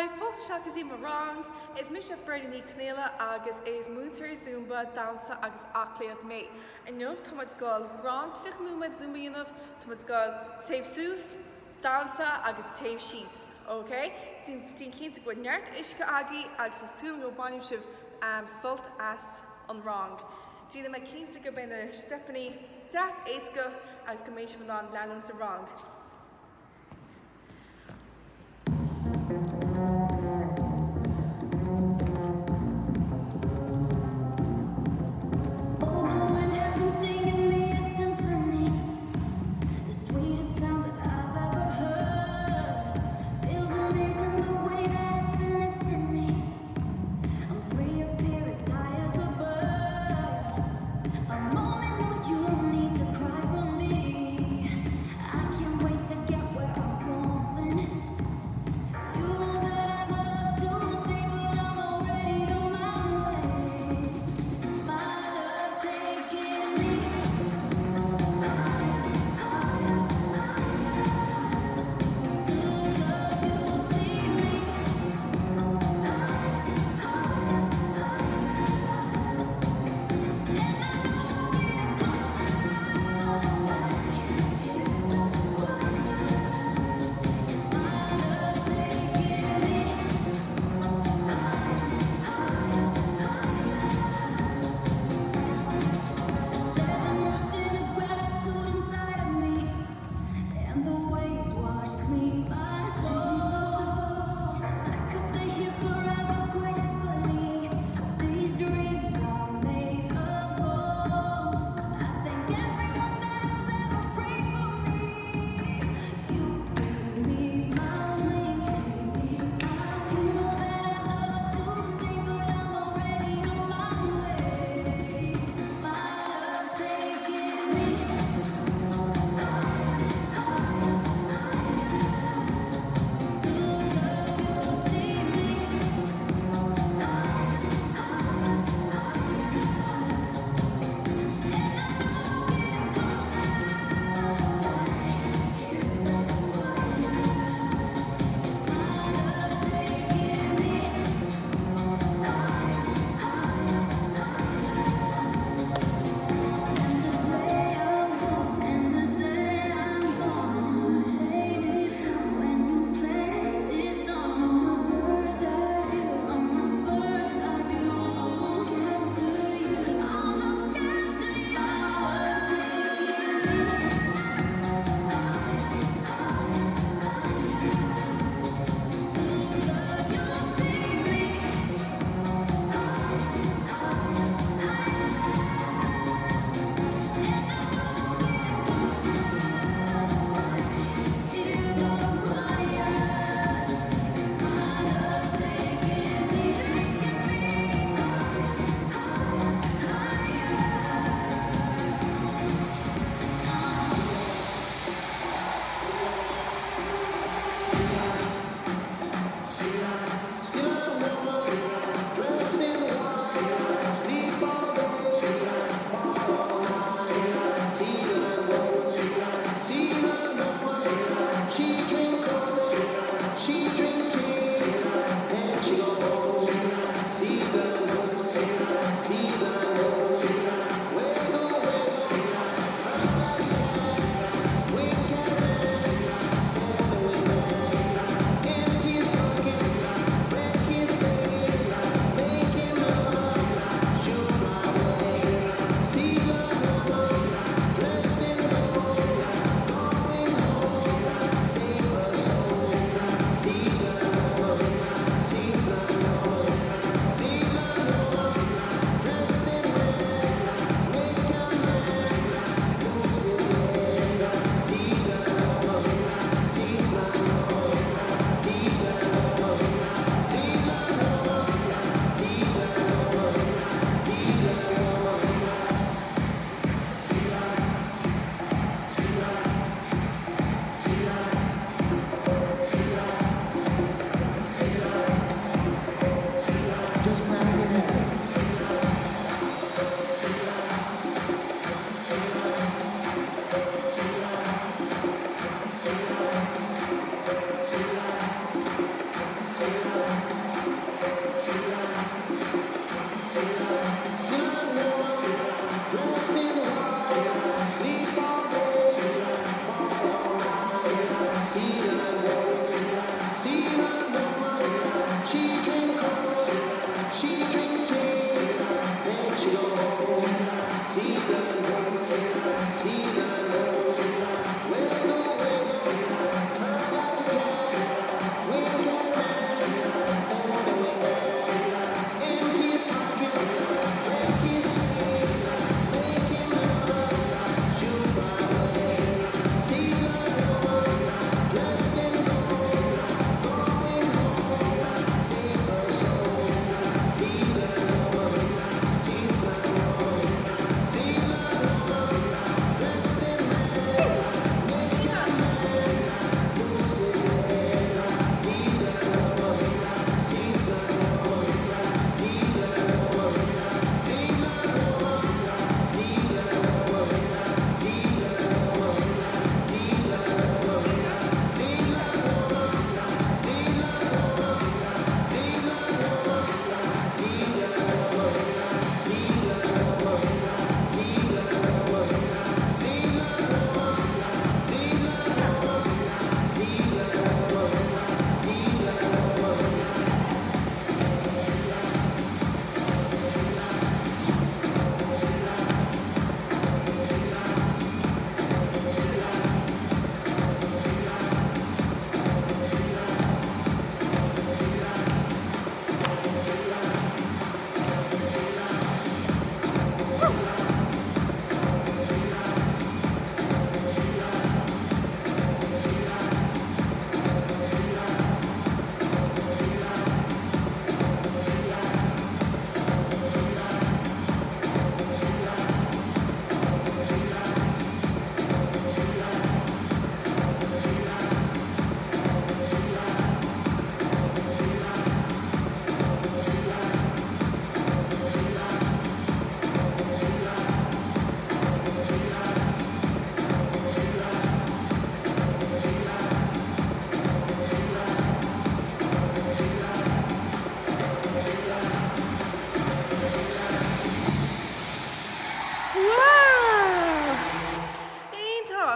fáilte seach is ima rang, is mis Bernie Cnéile agus is mútar Zumba, dansa agus acliaad mé. And nuh táid gáil rangteach númad Zumbaíanamh, táid gáil taobh sús, dansa agus taobh síos. Okay? Dín cinnta go neart isce agaí agus is súil go banim sibh sult as an rang. Dína me cinnta go bena Stephanie deas éasca agus go mééis fan an leanúnta rang. Wait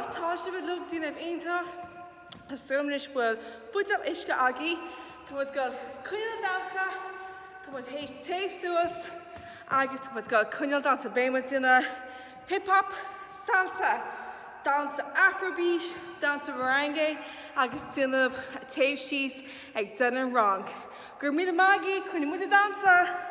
tá se bh lug díanamh iontach tá sumnis bhfuil buidal isce agaí, tá muid go cúineal dansa, tá muid hééis taobh suas, agus tá muid go cúineal dansa béime duna hip-hop, salsa, dansa afrobeat, dansa merengue, agus dúnamh taobh síos ag duine rang. Gur míle maigí chuine muide dansa.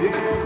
Yeah.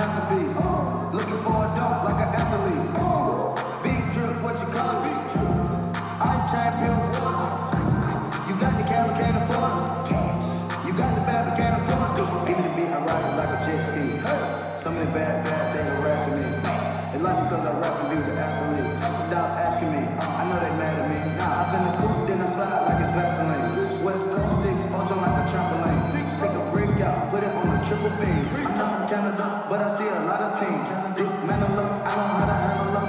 Masterpiece. Some of the bad, they harassing me. They like because I rap and do the athletes. Stop asking me, I know they mad at me. Nah, I've been the coupe, then I slide like it's Vaseline. West Coast 6, function like a trampoline. Take a brick out, put it on a triple beam. I'm not from Canada, but I see a lot of teams. Dismantle up, I know how to handle up.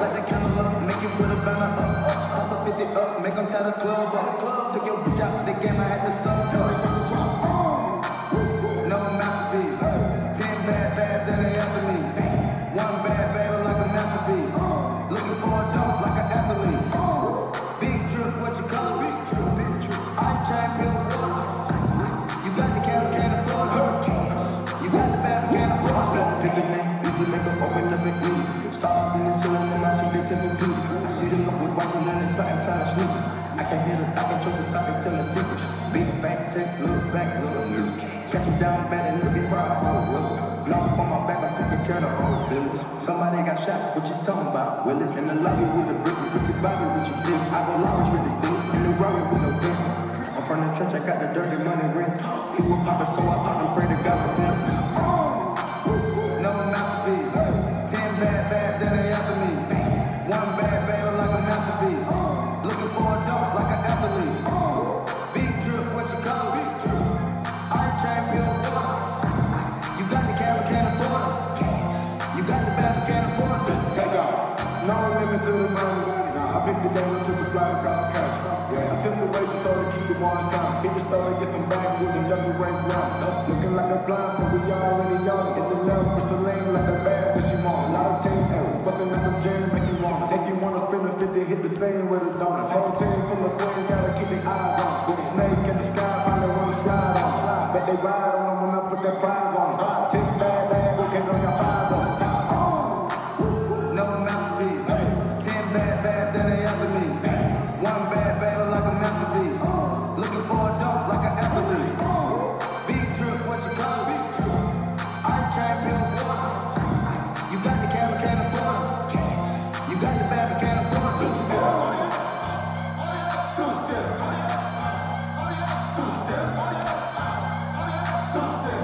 Like the candle up, make you put a banner up. Toss a 50 up, make them tie the club up. Took your bitch out the game, I had to sub up. No masterpiece. 10 bad babs and they after me. One bad baby like a masterpiece. Looking for a dunk like an athlete. Big drip, what you call it? Ice champion, you got the can afford hurricanes. You got the bad can afford myself. Pick the name, easy make them open up and glue. Stars in the ceiling on my seat, they tell me blue. I see them up with watching and they plotting, trying to snoop. I can hear the I can trust the thought and tell the secrets. Big back, take, look back, look. Catch you down bad and look before I hold. taking care of the whole village. Somebody got shot, what you talking about? Willis in the lobby with the brick, Bobby with your dick. I go large with the dick, in the rocket with no tent. I'm from the church, I got the dirty money rent. People poppin', so I pop and pray to God for them. No masterpiece. 10 bad babs and they after me. One bad bad like a masterpiece. Looking for a dunk like an athlete. Big drip, what you call it? Big drip. Ice chain, bill, water. You got the camera, can't afford it. You got the bag, but can't afford to take off. No limit to the money. Nah, I picked the game and took the flight across the country. Yeah, I took the waitress, told her keep the ones coming. Hit the store to get some backwoods and double rank run. Looking like a blind, but we already young. In the love with Celine like a bad bitch you want. A lot of teams, bustin' up them jeans, make you want. Take you wanna spin a 50, hit the same with a donut. Whole team full of queen, gotta keep their eyes on. There's a snake in the sky, probably wanna slide on. Bet they ride on them when I put that prize on. Take bad, bad, looking on your five on. No masterpiece. 10 bad babs and they after me. One bad bad like a masterpiece. Looking for a dunk like an athlete. Big drip, what you call it? Big drip. Ice chain, bill, water. You got the camera, can't afford it. You got the bag, but can't afford it. Two-step. Two-step. Two-step. Two-step.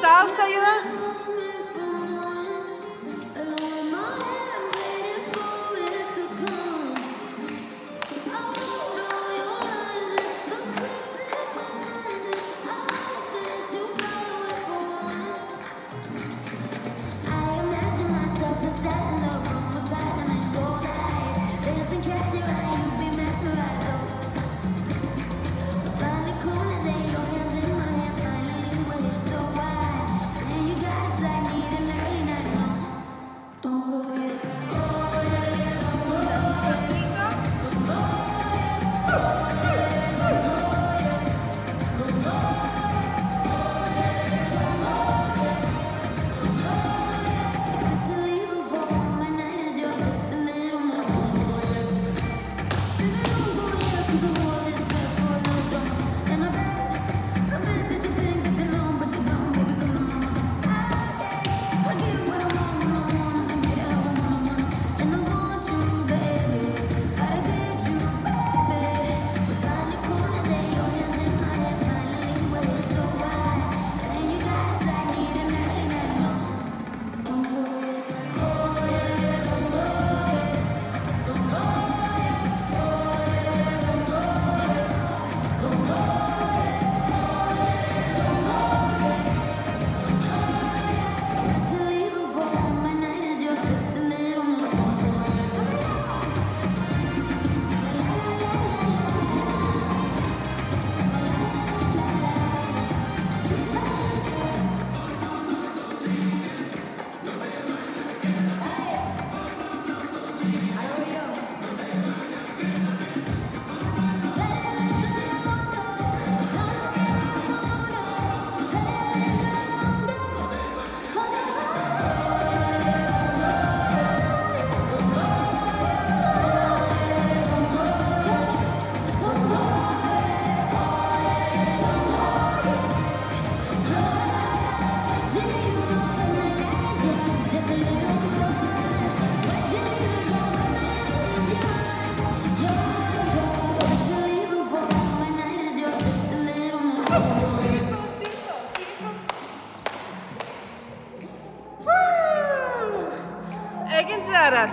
salsa, you know?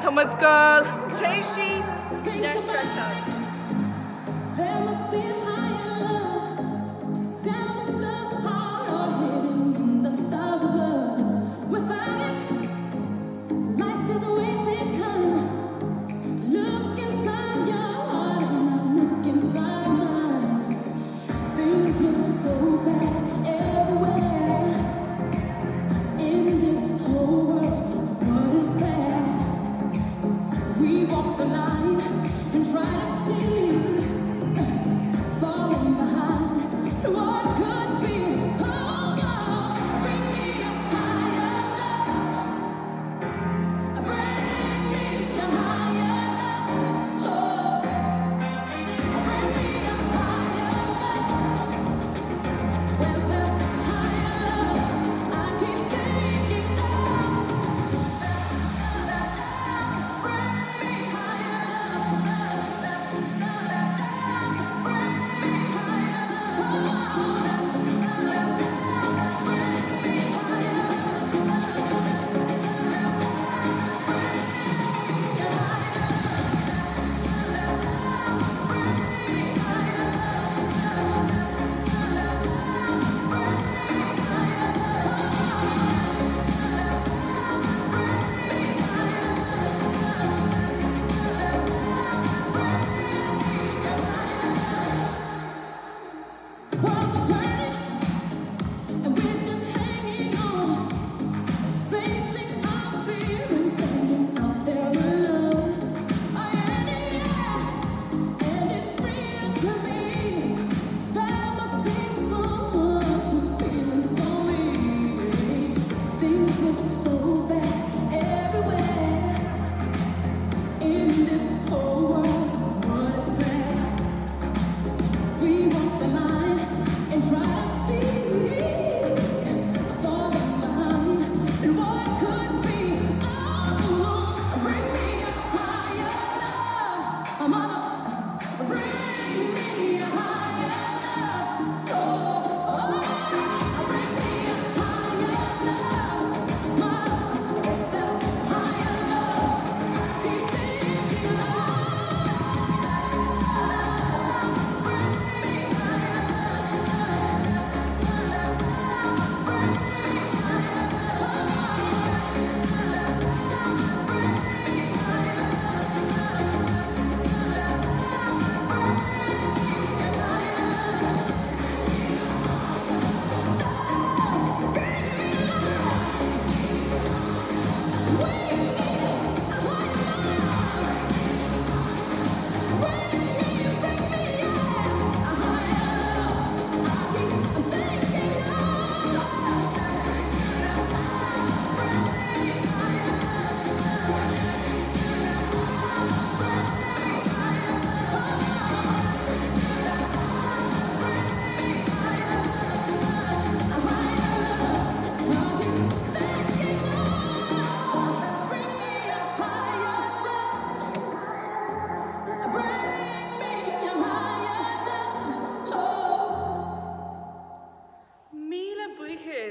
Thomas Gall, say she's next stretch out. There must be a higher love down in the heart or hidden in the stars above. Without it, life is a wasted time. Look inside your heart and I look inside mine. Things look so bad everywhere in this whole world. What is fair? We walk the line and try to see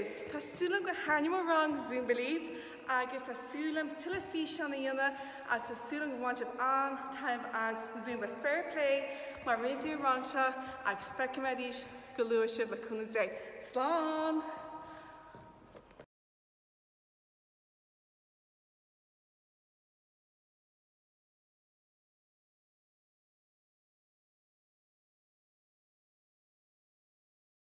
is, Tasulam go Hanima wrong Zoom believe, agus Tasulam television yana, agus Tasulam one of on time as Zoom with fair play, my radio wrong shot, agus Fekimedish, Galuasha, Bakunze. Slán!